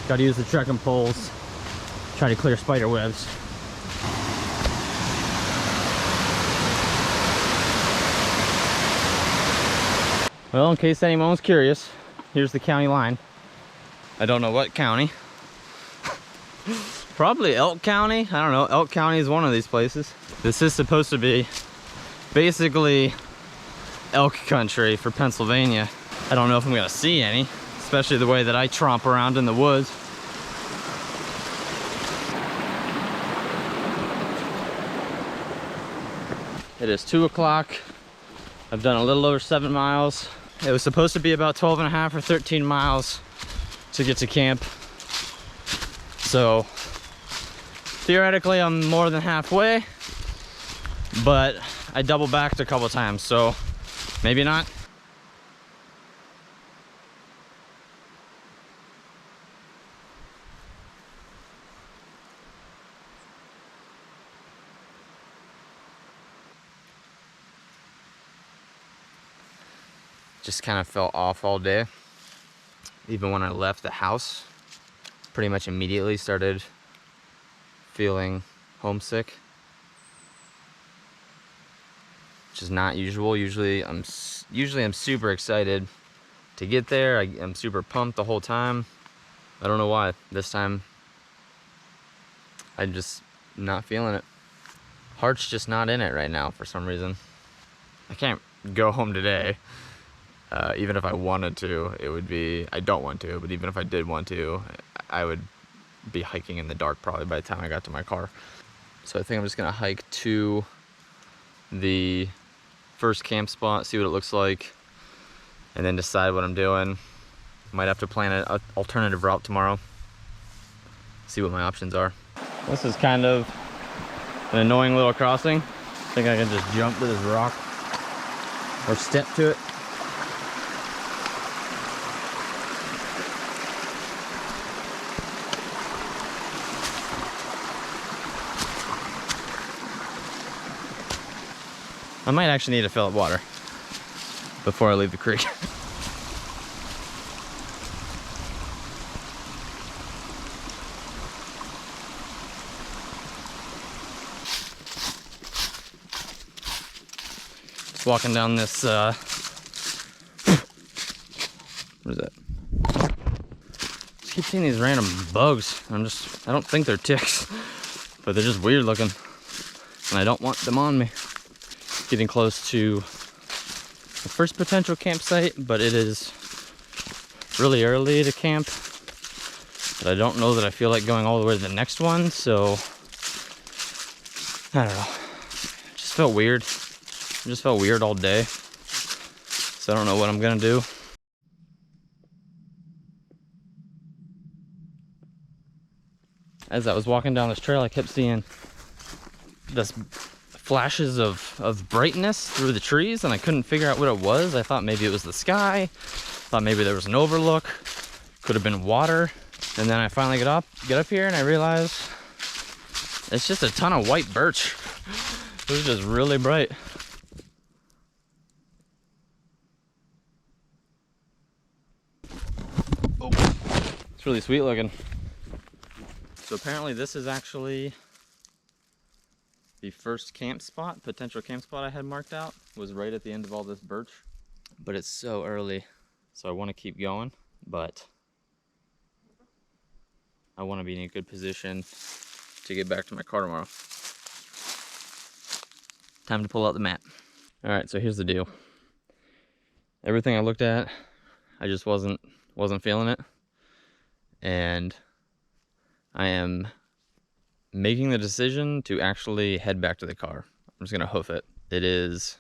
Gotta use the trekking poles, try to clear spider webs. Well, in case anyone was curious, here's the county line. I don't know what county. Probably Elk County. I don't know. Elk County is one of these places. This is supposed to be basically elk country for Pennsylvania. I don't know if I'm gonna see any, especially the way that I tromp around in the woods. It is 2 o'clock. I've done a little over 7 miles. It was supposed to be about 12 and a half or 13 miles to get to camp. So theoretically I'm more than halfway, but I double backed a couple times, so maybe not. Just kind of felt off all day. Even when I left the house, pretty much immediately started feeling homesick, which is not usual. Usually I'm super excited to get there. I'm super pumped the whole time. I don't know why. This time I'm just not feeling it. Heart's just not in it right now for some reason. I can't go home today. Even if I wanted to, it would be, I don't want to, but even if I did want to, I would be hiking in the dark probably by the time I got to my car. So I think I'm just gonna hike to the first camp spot, see what it looks like, and then decide what I'm doing. Might have to plan an alternative route tomorrow, see what my options are. This is kind of an annoying little crossing. I think I can just jump to this rock or step to it. I might actually need to fill up water before I leave the creek. Just walking down this, what is that? Just keep seeing these random bugs. I don't think they're ticks, but they're just weird looking, and I don't want them on me. Getting close to the first potential campsite, but it is really early to camp. But I don't know that I feel like going all the way to the next one, so I don't know. It just felt weird. It just felt weird all day. So I don't know what I'm gonna do. As I was walking down this trail, I kept seeing this flashes of brightness through the trees, and I couldn't figure out what it was. I thought maybe it was the sky, thought maybe there was an overlook, could have been water. And then I finally get up here and I realized it's just a ton of white birch. It was just really bright. Oh, it's really sweet looking. So apparently this is actually the first camp spot, potential camp spot I had marked out, was right at the end of all this birch. But it's so early, so I want to keep going, but I want to be in a good position to get back to my car tomorrow. Time to pull out the map. All right, so here's the deal. Everything I looked at, I just wasn't feeling it. And I am making the decision to actually head back to the car. I'm just gonna hoof it. It is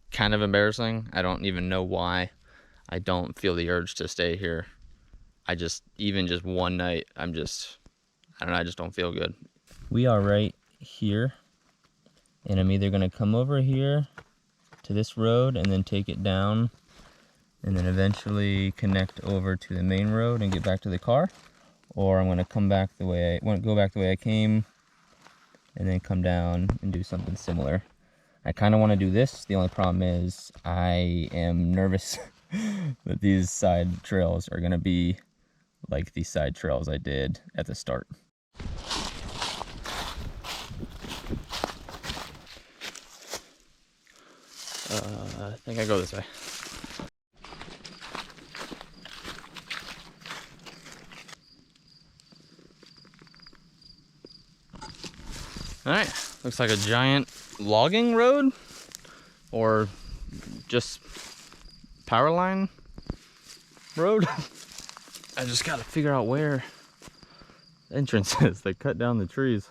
kind of embarrassing. I don't even know why. I don't feel the urge to stay here. Even just one night, I don't know, I just don't feel good. We are right here, and I'm either gonna come over here to this road and then take it down and then eventually connect over to the main road and get back to the car, or I'm gonna go back the way I came and then come down and do something similar. I kind of want to do this. The only problem is I am nervous that these side trails are gonna be like the side trails I did at the start. I think I go this way. All right, looks like a giant logging road or just power line road. I just gotta figure out where the entrance is. They cut down the trees.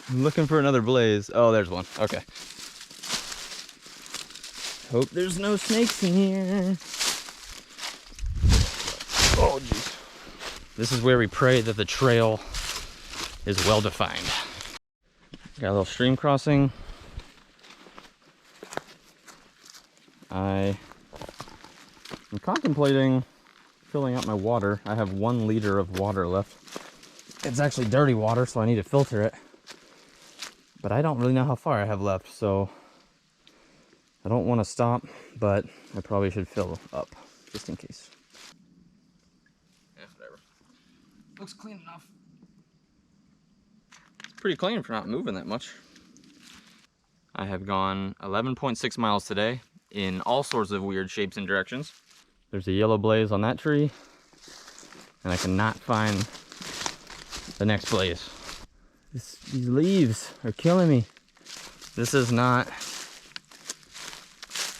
I'm looking for another blaze. Oh, there's one. Okay. Hope there's no snakes in here. Oh, geez. This is where we pray that the trail is well defined. Got a little stream crossing. I am contemplating filling up my water. I have 1 liter of water left. It's actually dirty water, so I need to filter it. But I don't really know how far I have left, so I don't want to stop, but I probably should fill up just in case. Yeah, whatever. Looks clean enough. Pretty clean for not moving that much. I have gone 11.6 miles today in all sorts of weird shapes and directions. There's a yellow blaze on that tree, and I cannot find the next blaze. These leaves are killing me. This is not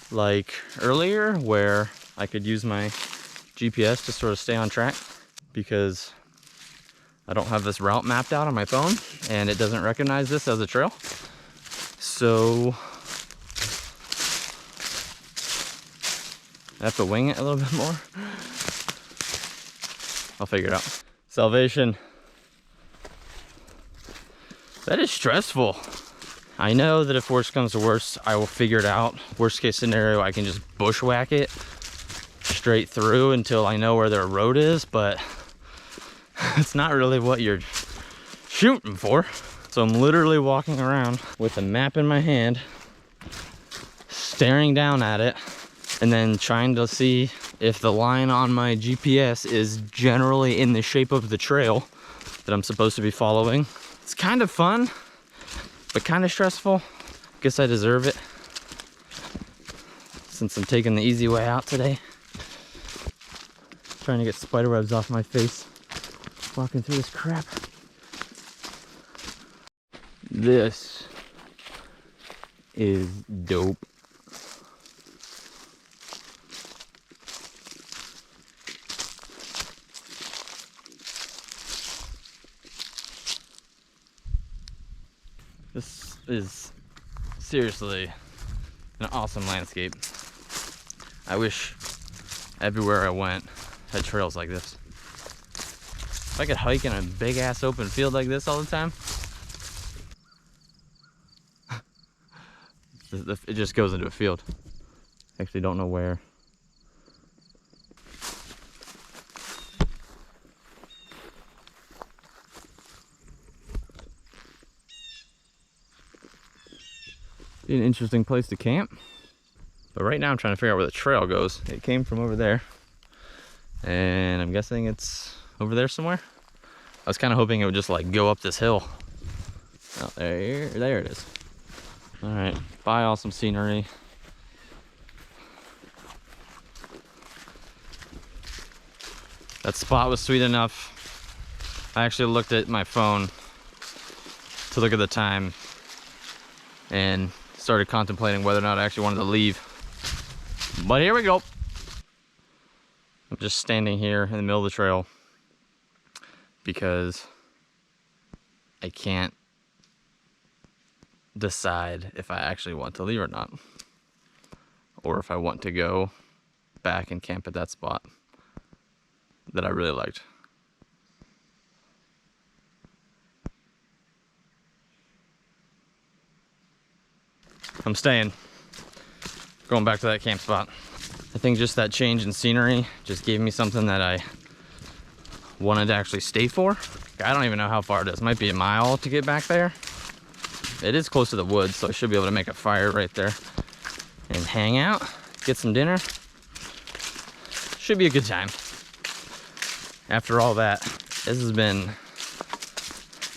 like earlier where I could use my GPS to sort of stay on track, because I don't have this route mapped out on my phone and it doesn't recognize this as a trail. So I have to wing it a little bit more. I'll figure it out. Salvation. That is stressful. I know that if worst comes to worst, I will figure it out. Worst case scenario, I can just bushwhack it straight through until I know where their road is, but it's not really what you're shooting for. So I'm literally walking around with a map in my hand, staring down at it, and then trying to see if the line on my GPS is generally in the shape of the trail that I'm supposed to be following. It's kind of fun, but kind of stressful. Guess I deserve it, since I'm taking the easy way out today. Trying to get spider webs off my face, walking through this crap. This is dope. This is seriously an awesome landscape. I wish everywhere I went had trails like this. If I could hike in a big ass open field like this all the time, it just goes into a field. Actually don't know where. Be an interesting place to camp. But right now I'm trying to figure out where the trail goes. It came from over there, and I'm guessing it's over there somewhere. I was kind of hoping it would just like go up this hill. Oh, there it is. All right, bye awesome scenery. That spot was sweet enough. I actually looked at my phone to look at the time and started contemplating whether or not I actually wanted to leave. But here we go. I'm just standing here in the middle of the trail because I can't decide if I actually want to leave or not, or if I want to go back and camp at that spot that I really liked. I'm staying. Going back to that camp spot. I think just that change in scenery just gave me something that I wanted to actually stay for. I don't even know how far it is. It might be a mile to get back there. It is close to the woods, so I should be able to make a fire right there and hang out, get some dinner. Should be a good time. after all that. This has been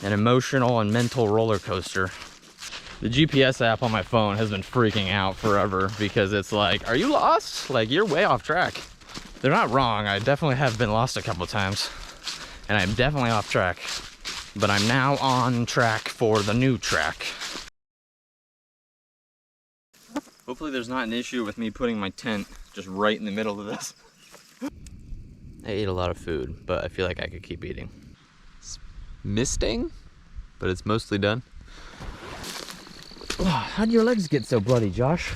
an emotional and mental roller coaster. The GPS app on my phone has been freaking out forever because it's like, are you lost? Like, you're way off track. They're not wrong. I definitely have been lost a couple times, and I'm definitely off track, but I'm now on track for the new track. Hopefully there's not an issue with me putting my tent just right in the middle of this. I ate a lot of food, but I feel like I could keep eating. It's misting, but it's mostly done. How'd your legs get so bloody, Josh?